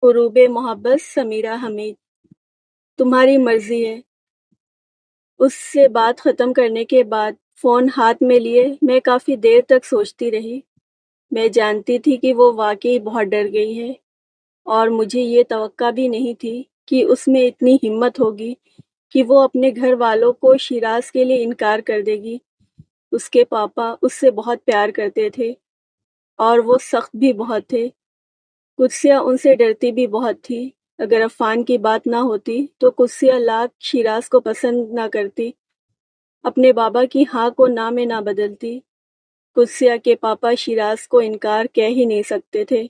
غروب محبت سمیرہ حمید۔ تمہاری مرضی ہے۔ اس سے بات ختم کرنے کے بعد فون ہاتھ میں لیے میں کافی دیر تک سوچتی رہی۔ میں جانتی تھی کہ وہ واقعی بہت ڈر گئی ہے اور مجھے یہ توقع بھی نہیں تھی کہ اس میں اتنی ہمت ہوگی کہ وہ اپنے گھر والوں کو شیراز کے لیے انکار کر دے گی۔ اس کے پاپا اس سے بہت پیار کرتے تھے اور وہ سخت بھی بہت تھے۔ قدسیہ ان سے ڈرتی بھی بہت تھی۔ اگر عفان کی بات نہ ہوتی تو قدسیہ لاکھ شیراز کو پسند نہ کرتی، اپنے بابا کی ہاں کو نہ میں نہ بدلتی۔ قدسیہ کے پاپا شیراز کو انکار کہہ ہی نہیں سکتے تھے۔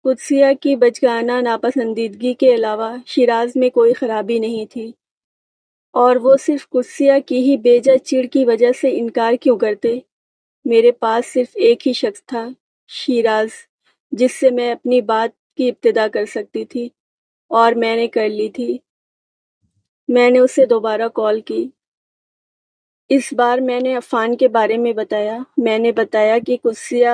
قدسیہ کی بچگانہ ناپسندیدگی کے علاوہ شیراز میں کوئی خرابی نہیں تھی، اور وہ صرف قدسیہ کی ہی بے جا چڑ کی وجہ سے انکار کیوں کرتے؟ میرے پاس صرف ایک ہی شخص تھا، شیراز، جس سے میں اپنی بات کی ابتدا کر سکتی تھی، اور میں نے کر لی تھی۔ میں نے اسے دوبارہ کال کی۔ اس بار میں نے عفان کے بارے میں بتایا۔ میں نے بتایا کہ قدسیہ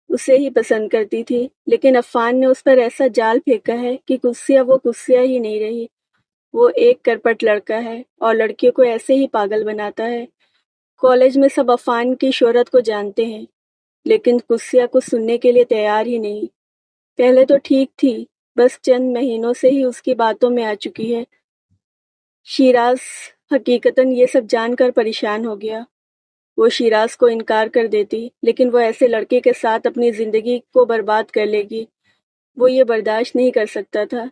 اسے ہی پسند کرتی تھی، لیکن عفان نے اس پر ایسا جال پھینکا ہے کہ قدسیہ وہ قدسیہ ہی نہیں رہی۔ وہ ایک کرپٹ لڑکا ہے اور لڑکیوں کو ایسے ہی پاگل بناتا ہے۔ کالج میں سب عفان کی شہرت کو جانتے ہیں، لیکن قدسیہ کو سننے کے لیے تیار ہی نہیں۔ پہلے تو ٹھیک تھی، بس چند مہینوں سے ہی اس کی باتوں میں آ چکی ہے۔ شیراز حقیقتاً یہ سب جان کر پریشان ہو گیا۔ وہ شیراز کو انکار کر دیتی، لیکن وہ ایسے لڑکے کے ساتھ اپنی زندگی کو برباد کر لے گی۔ وہ یہ برداشت نہیں کر سکتا تھا۔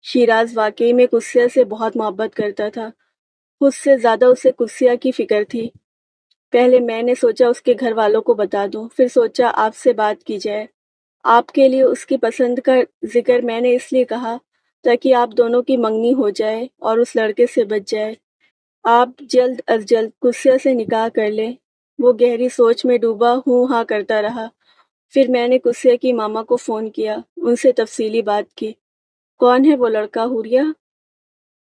شیراز واقعی میں قدسیہ سے بہت محبت کرتا تھا۔ خود سے زیادہ اسے قدسیہ کی فکر تھی۔ پہلے میں نے سوچا اس کے گھر والوں کو بتا دوں، پھر سوچا آپ سے بات کی جائے۔ آپ کے لیے اس کی پسند کا ذکر میں نے اس لیے کہا تاکہ آپ دونوں کی منگنی ہو جائے اور اس لڑکے سے بچ جائے۔ آپ جلد از جلد قدسیہ سے نکاح کر لیں۔ وہ گہری سوچ میں ڈوبا ہوں ہاں کرتا رہا۔ پھر میں نے قدسیہ کی ماما کو فون کیا، ان سے تفصیلی بات کی۔ کون ہے وہ لڑکا حوریہ؟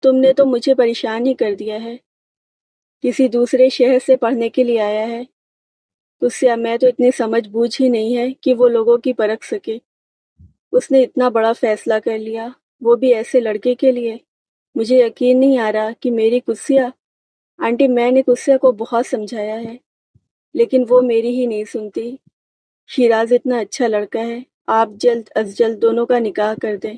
تم نے تو مجھے پریشان ہی کر دیا ہے۔ کسی دوسرے شہر سے پڑھنے کے لیے آیا ہے؟ قدسیہ میں تو اتنی سمجھ بوجھ ہی نہیں ہے کہ وہ لوگوں کی پرکھ سکے۔ اس نے اتنا بڑا فیصلہ کر لیا، وہ بھی ایسے لڑکے کے لیے۔ مجھے یقین نہیں آ رہا کہ میری قدسیہ… آنٹی میں نے قدسیہ کو بہت سمجھایا ہے، لیکن وہ میری ہی نہیں سنتی۔ شیراز اتنا اچھا لڑکا ہے، آپ جلد از جلد دونوں کا نکاح کر دیں۔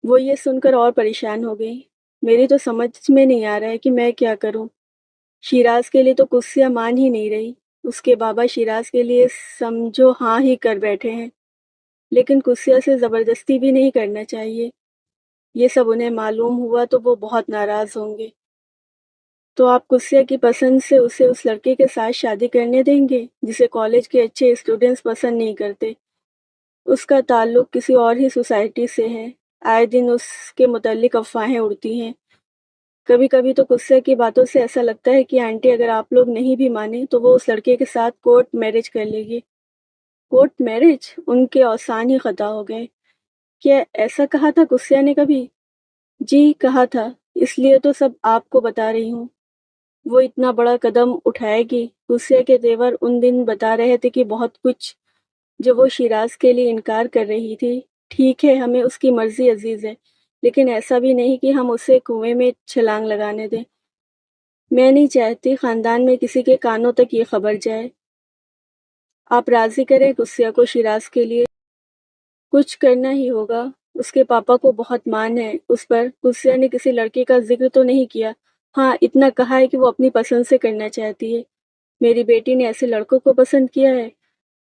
وہ یہ سن کر اور پریشان ہو گئی۔ میری تو سمجھ میں نہیں آ رہا ہے کہ میں کیا کروں۔ شیراز کے لیے تو قدسیہ مان ہی نہیں رہی۔ اس کے بابا شیراز کے لیے سمجھو ہاں ہی کر بیٹھے ہیں، لیکن قدسیہ سے زبردستی بھی نہیں کرنا چاہیے۔ یہ سب انہیں معلوم ہوا تو وہ بہت ناراض ہوں گے۔ تو آپ قدسیہ کی پسند سے اسے اس لڑکے کے ساتھ شادی کرنے دیں گے جسے کالج کے اچھے اسٹوڈنٹس پسند نہیں کرتے؟ اس کا تعلق کسی اور ہی سوسائٹی سے ہے۔ آئے دن اس کے متعلق افواہیں اڑتی ہیں۔ کبھی کبھی تو قدسیہ کی باتوں سے ایسا لگتا ہے کہ آنٹی اگر آپ لوگ نہیں بھی مانیں تو وہ اس لڑکے کے ساتھ کورٹ میرج کر لے گی۔ Court marriage? ان کے اوسان ہی خطا ہو گئے۔ کیا ایسا کہا تھا قدسیہ نے کبھی؟ جی کہا تھا، اس لیے تو سب آپ کو بتا رہی ہوں۔ وہ اتنا بڑا قدم اٹھائے گی؟ قدسیہ کے تیور ان دن بتا رہے تھے کہ بہت کچھ، جو وہ شیراز کے لیے انکار کر رہی تھی۔ ٹھیک ہے، ہمیں اس کی مرضی عزیز ہے، لیکن ایسا بھی نہیں کہ ہم اسے کنویں میں چھلانگ لگانے دیں۔ میں نہیں چاہتی خاندان میں کسی کے کانوں تک یہ خبر جائے۔ آپ راضی کریں قدسیہ کو شیراز کے لیے۔ کچھ کرنا ہی ہوگا۔ اس کے پاپا کو بہت مان ہے اس پر۔ قدسیہ نے کسی لڑکے کا ذکر تو نہیں کیا، ہاں اتنا کہا ہے کہ وہ اپنی پسند سے کرنا چاہتی ہے۔ میری بیٹی نے ایسے لڑکوں کو پسند کیا ہے؟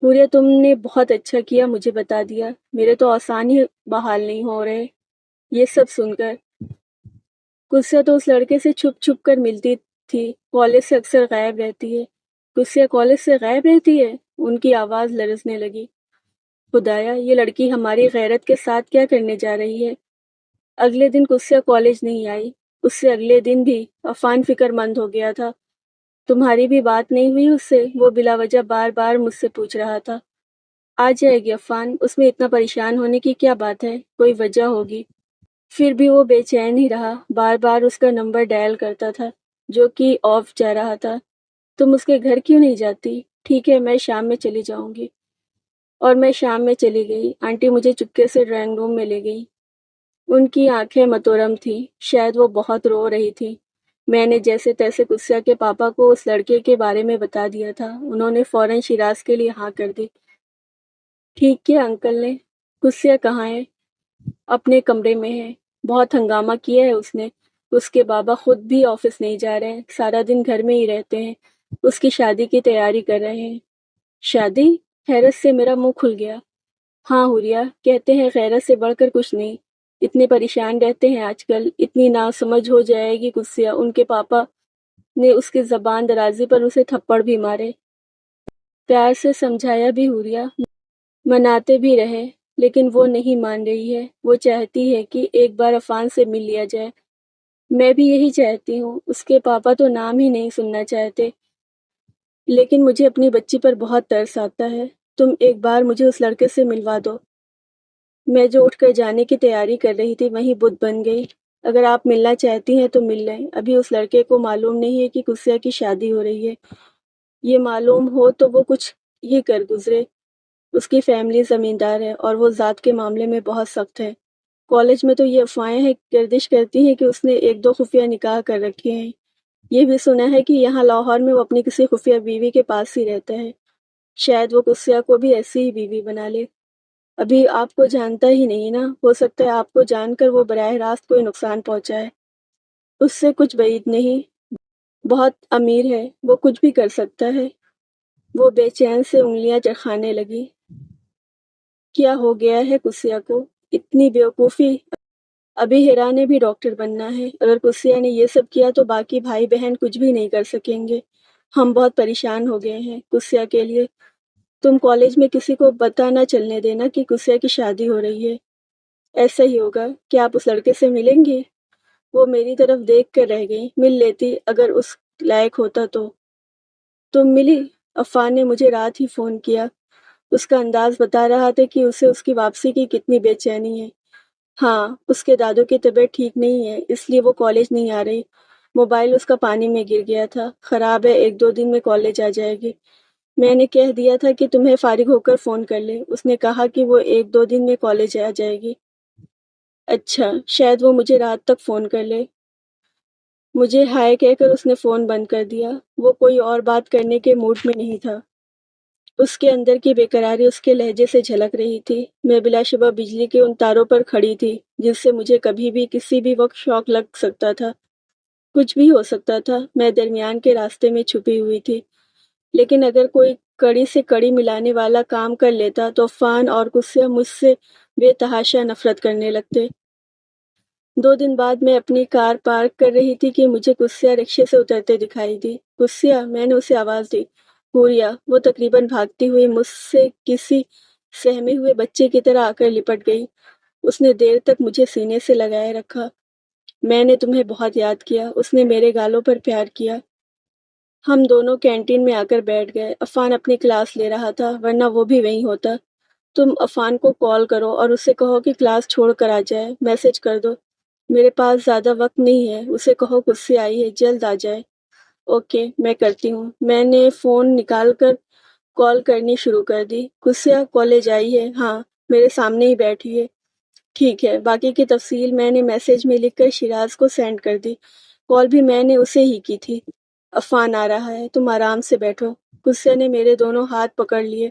حوریہ تم نے بہت اچھا کیا مجھے بتا دیا، میرے تو آسان ہی بحال نہیں ہو رہے۔ یہ سب سن کر قدسیہ تو اس لڑکے سے چھپ چھپ کر ملتی تھی، کالج سے اکثر غائب رہتی ہے۔ قدسیہ کالج سے غائب رہتی ہے؟ ان کی آواز لرزنے لگی۔ خدایا، یہ لڑکی ہماری غیرت کے ساتھ کیا کرنے جا رہی ہے؟ اگلے دن قدسیہ کالج نہیں آئی۔ اس سے اگلے دن بھی عفان فکر مند ہو گیا تھا۔ تمہاری بھی بات نہیں ہوئی اس سے؟ وہ بلا وجہ بار بار مجھ سے پوچھ رہا تھا۔ آ جائے گی عفان، اس میں اتنا پریشان ہونے کی کیا بات ہے؟ کوئی وجہ ہوگی۔ پھر بھی وہ بے چین ہی رہا، بار بار اس کا نمبر ڈائل کرتا تھا جو کہ آف جا رہا تھا۔ تم اس کے گھر کیوں نہیں جاتی؟ ٹھیک ہے، میں شام میں چلی جاؤں گی۔ اور میں شام میں چلی گئی۔ آنٹی مجھے چپکے سے ڈرائنگ روم میں لے گئی۔ ان کی آنکھیں متورم تھیں، شاید وہ بہت رو رہی تھی۔ میں نے جیسے تیسے قدسیہ کے پاپا کو اس لڑکے کے بارے میں بتا دیا تھا۔ انہوں نے فوراً شیراز کے لیے ہاں کر دی۔ ٹھیک کیا انکل نے۔ قدسیہ کہاں ہے؟ اپنے کمرے میں ہے۔ بہت ہنگامہ کیا ہے اس نے۔ اس کے بابا خود بھی آفس نہیں جا رہے، سارا دن گھر میں ہی رہتے ہیں۔ اس کی شادی کی تیاری کر رہے ہیں۔ شادی؟ حیرت سے میرا منہ کھل گیا۔ ہاں حوریہ، کہتے ہیں غیرت سے بڑھ کر کچھ نہیں۔ اتنے پریشان رہتے ہیں آج کل، اتنی ناسمجھ ہو جائے گی قدسیہ۔ ان کے پاپا نے اس کی زبان درازی پر اسے تھپڑ بھی مارے۔ پیار سے سمجھایا بھی حوریہ، مناتے بھی رہے، لیکن وہ نہیں مان رہی ہے۔ وہ چاہتی ہے کہ ایک بار عفان سے مل لیا جائے۔ میں بھی یہی چاہتی ہوں۔ اس کے پاپا تو نام ہی نہیں سننا چاہتے، لیکن مجھے اپنی بچی پر بہت ترس آتا ہے۔ تم ایک بار مجھے اس لڑکے سے ملوا دو۔ میں جو اٹھ کر جانے کی تیاری کر رہی تھی وہیں بت بن گئی۔ اگر آپ ملنا چاہتی ہیں تو مل لیں۔ ابھی اس لڑکے کو معلوم نہیں ہے کہ قدسیہ کی شادی ہو رہی ہے۔ یہ معلوم ہو تو وہ کچھ ہی کر گزرے۔ اس کی فیملی زمیندار ہے اور وہ ذات کے معاملے میں بہت سخت ہے۔ کالج میں تو یہ افواہیں گردش کرتی ہیں کہ اس نے ایک دو خفیہ نکاح کر رکھے ہیں۔ یہ بھی سنا ہے کہ یہاں لاہور میں وہ اپنی کسی خفیہ بیوی کے پاس ہی رہتا ہے۔ شاید وہ قدسیہ کو بھی ایسی ہی بیوی بنا لے۔ ابھی آپ کو جانتا ہی نہیں نا، ہو سکتا ہے آپ کو جان کر وہ براہ راست کوئی نقصان پہنچائے۔ اس سے کچھ بعید نہیں، بہت امیر ہے، وہ کچھ بھی کر سکتا ہے۔ وہ بے چین سے انگلیاں چرخانے لگی۔ کیا ہو گیا ہے قدسیہ کو؟ اتنی بیوقوفی! ابھی ہیرا نے بھی ڈاکٹر بننا ہے۔ اگر قدسیہ نے یہ سب کیا تو باقی بھائی بہن کچھ بھی نہیں کر سکیں گے۔ ہم بہت پریشان ہو گئے ہیں قدسیہ کے لیے۔ تم کالج میں کسی کو پتہ نہ چلنے دینا کہ قدسیہ کی شادی ہو رہی ہے۔ ایسا ہی ہوگا۔ کیا آپ اس لڑکے سے ملیں گے؟ وہ میری طرف دیکھ کر رہ گئی۔ مل لیتی اگر اس لائق ہوتا تو۔ تم ملی؟ عفان نے مجھے رات ہی فون کیا۔ اس کا انداز بتا رہا تھا کہ اسے اس کی واپسی کی کتنی بے چینی ہے۔ ہاں، اس کے دادو کی طبیعت ٹھیک نہیں ہے، اس لیے وہ کالج نہیں آ رہی۔ موبائل اس کا پانی میں گر گیا تھا، خراب ہے، ایک دو دن میں کالج آ جائے گی۔ میں نے کہہ دیا تھا کہ تمہیں فارغ ہو کر فون کر لے۔ اس نے کہا کہ وہ ایک دو دن میں کالج آ جائے گی۔ اچھا، شاید وہ مجھے رات تک فون کر لے۔ مجھے ہائے کہہ کر اس نے فون بند کر دیا۔ وہ کوئی اور بات کرنے کے موڈ میں نہیں تھا۔ اس کے اندر کی بے قراری اس کے لہجے سے جھلک رہی تھی۔ میں بلا شبہ بجلی کے ان تاروں پر کھڑی تھی جس سے مجھے کبھی بھی کسی بھی وقت شوق لگ سکتا تھا۔ کچھ بھی ہو سکتا تھا۔ میں درمیان کے راستے میں چھپی ہوئی تھی، لیکن اگر کوئی کڑی سے کڑی ملانے والا کام کر لیتا تو عفان اور قدسیہ مجھ سے بے تحاشا نفرت کرنے لگتے۔ 2 دن بعد میں اپنی کار پارک کر رہی تھی کہ مجھے قدسیہ رکشے سے اترتے دکھائی دی۔ قدسیہ، میں نے اسے آواز دی۔ حوریہ، وہ تقریباً بھاگتی ہوئی مجھ سے کسی سہمے ہوئے بچے کی طرح آ کر لپٹ گئی۔ اس نے دیر تک مجھے سینے سے لگائے رکھا۔ میں نے تمہیں بہت یاد کیا۔ اس نے میرے گالوں پر پیار کیا۔ ہم دونوں کینٹین میں آ کر بیٹھ گئے۔ عفان اپنی کلاس لے رہا تھا، ورنہ وہ بھی وہیں ہوتا۔ تم عفان کو کال کرو اور اسے کہو کہ کلاس چھوڑ کر آ جائے۔ میسج کر دو۔ میرے پاس زیادہ وقت نہیں ہے۔ اسے کہو قدسیہ آئی ہے، جلد آ جائے۔ اوکے، میں کرتی ہوں۔ میں نے فون نکال کر کال کرنی شروع کر دی۔ قدسیہ کالج آئی ہے؟ ہاں، میرے سامنے ہی بیٹھی ہے۔ ٹھیک ہے، باقی کی تفصیل میں نے میسج میں لکھ کر شیراز کو سینڈ کر دی۔ کال بھی میں نے اسے ہی کی تھی۔ عفان آ رہا ہے، تم آرام سے بیٹھو۔ قدسیہ نے میرے دونوں ہاتھ پکڑ لیے۔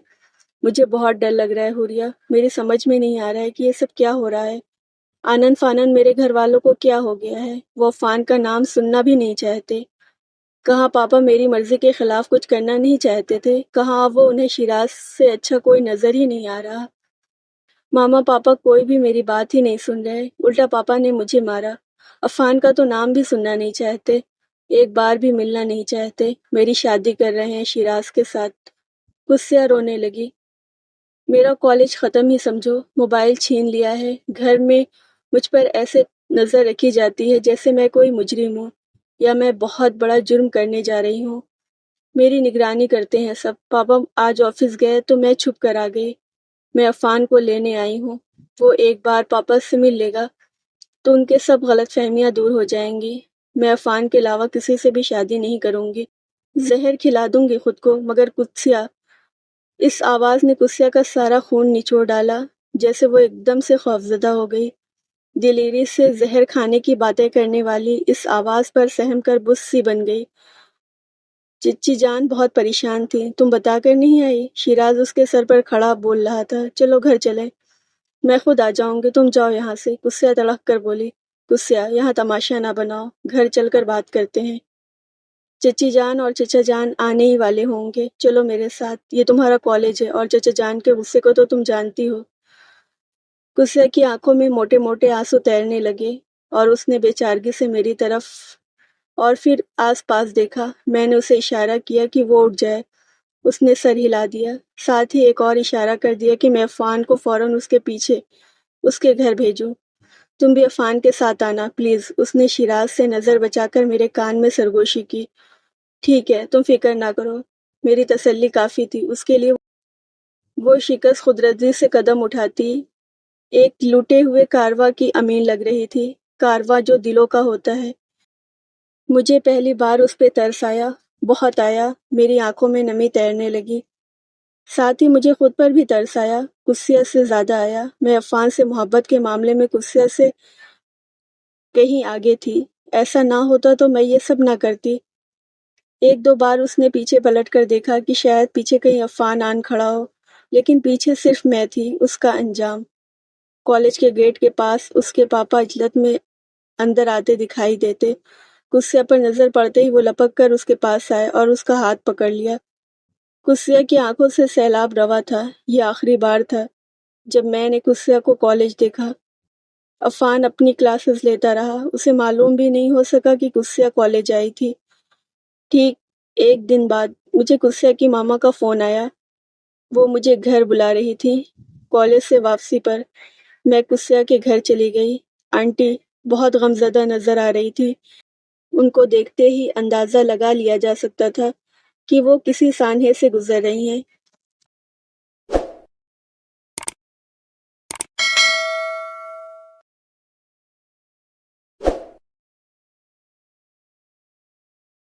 مجھے بہت ڈر لگ رہا ہے حوریہ، میری سمجھ میں نہیں آ رہا ہے کہ یہ سب کیا ہو رہا ہے۔ آنن فانن میرے گھر والوں کو کیا ہو گیا ہے؟ وہ عفان کا نام سننا بھی نہیں چاہتے۔ کہاں پاپا میری مرضی کے خلاف کچھ کرنا نہیں چاہتے تھے؟ کہاں اب وہ انہیں شیراز سے اچھا کوئی نظر ہی نہیں آ رہا؟ ماما پاپا کوئی بھی میری بات ہی نہیں سن رہے، الٹا پاپا نے مجھے مارا۔ عفان کا تو نام بھی سننا نہیں چاہتے، ایک بار بھی ملنا نہیں چاہتے۔ میری شادی کر رہے ہیں شیراز کے ساتھ۔ قدسیہ رونے لگی۔ میرا کالج ختم ہی سمجھو، موبائل چھین لیا ہے، گھر میں مجھ پر ایسے نظر رکھی جاتی ہے جیسے میں کوئی مجرم ہوں یا میں بہت بڑا جرم کرنے جا رہی ہوں۔ میری نگرانی کرتے ہیں سب۔ پاپا آج آفس گئے تو میں چھپ کر آ گئی۔ میں عفان کو لینے آئی ہوں۔ وہ ایک بار پاپا سے مل لے گا تو ان کے سب غلط فہمیاں دور ہو جائیں گی۔ میں عفان کے علاوہ کسی سے بھی شادی نہیں کروں گی۔ زہر کھلا دوں گی خود کو، مگر قدسیہ اس آواز نے قصیہ کا سارا خون نچوڑ ڈالا، جیسے وہ ایک دم سے خوفزدہ ہو گئی۔ دلیری سے زہر کھانے کی باتیں کرنے والی اس آواز پر سہم کر بت سی بن گئی۔ چچی جان بہت پریشان تھی۔ تم بتا کر نہیں آئی؟ شیراز اس کے سر پر کھڑا بول رہا تھا۔ چلو گھر چلیں، میں خود آ جاؤں گی، تم جاؤ یہاں سے، قصیہ تڑک کر بولی۔ قصیہ، یہاں تماشا نہ بناؤ، گھر چل کر بات کرتے ہیں۔ چچی جان اور چچا جان آنے ہی والے ہوں گے، چلو میرے ساتھ، یہ تمہارا کالج ہے، اور چچا جان کے غصے کو تو تم جانتی ہو۔ قصیہ کی آنکھوں میں موٹے موٹے آنسو تیرنے لگے اور اس نے بے چارگی سے میری طرف اور پھر آس پاس دیکھا۔ میں نے اسے اشارہ کیا کہ وہ اٹھ جائے۔ اس نے سر ہلا دیا، ساتھ ہی ایک اور اشارہ کر دیا کہ میں عفان کو فوراً اس کے پیچھے اس کے گھر بھیجوں۔ تم بھی عفان کے ساتھ آنا پلیز۔ اس نے شیراز سے نظر بچا کر میرے کان میں سرگوشی کی۔ ٹھیک ہے، تم فکر نہ کرو، میری تسلی کافی تھی اس کے لیے۔ وہ شکست خودرضی سے قدم اٹھاتی ایک لوٹے ہوئے کارواں کی امین لگ رہی تھی، کارواں جو دلوں کا ہوتا ہے۔ مجھے پہلی بار اس پہ ترس آیا، بہت آیا، میری آنکھوں میں نمی تیرنے لگی۔ ساتھ ہی مجھے خود پر بھی ترس آیا، قصیہ سے زیادہ آیا۔ میں عفان سے محبت کے معاملے میں قصیہ سے کہیں آگے تھی، ایسا نہ ہوتا تو میں یہ سب نہ کرتی۔ ایک دو بار اس نے پیچھے پلٹ کر دیکھا کہ شاید پیچھے کہیں عفان آن کھڑا ہو، لیکن پیچھے صرف میں تھی۔ اس کا انجام کالج کے گیٹ کے پاس اس کے پاپا اجلت میں اندر آتے دکھائی دیتے۔ قصیہ پر نظر پڑتے ہی وہ لپک کر اس کے پاس آئے اور اس کا ہاتھ پکڑ لیا۔ قصیہ کی آنکھوں سے سیلاب روا تھا۔ یہ آخری بار تھا جب میں نے قصیہ کو کالج دیکھا۔ عفان اپنی کلاسز لیتا رہا، اسے معلوم بھی نہیں ہو سکا کہ قصیہ کالج آئی تھی۔ ٹھیک ایک دن بعد مجھے قصیہ کی ماما کا فون آیا، وہ مجھے گھر بلا رہی تھی۔ کالج سے واپسی پر میں قصیہ کے گھر چلی گئی۔ آنٹی بہت غمزدہ نظر آ رہی تھی، ان کو دیکھتے ہی اندازہ لگا لیا جا سکتا تھا کہ وہ کسی سانحے سے گزر رہی ہیں۔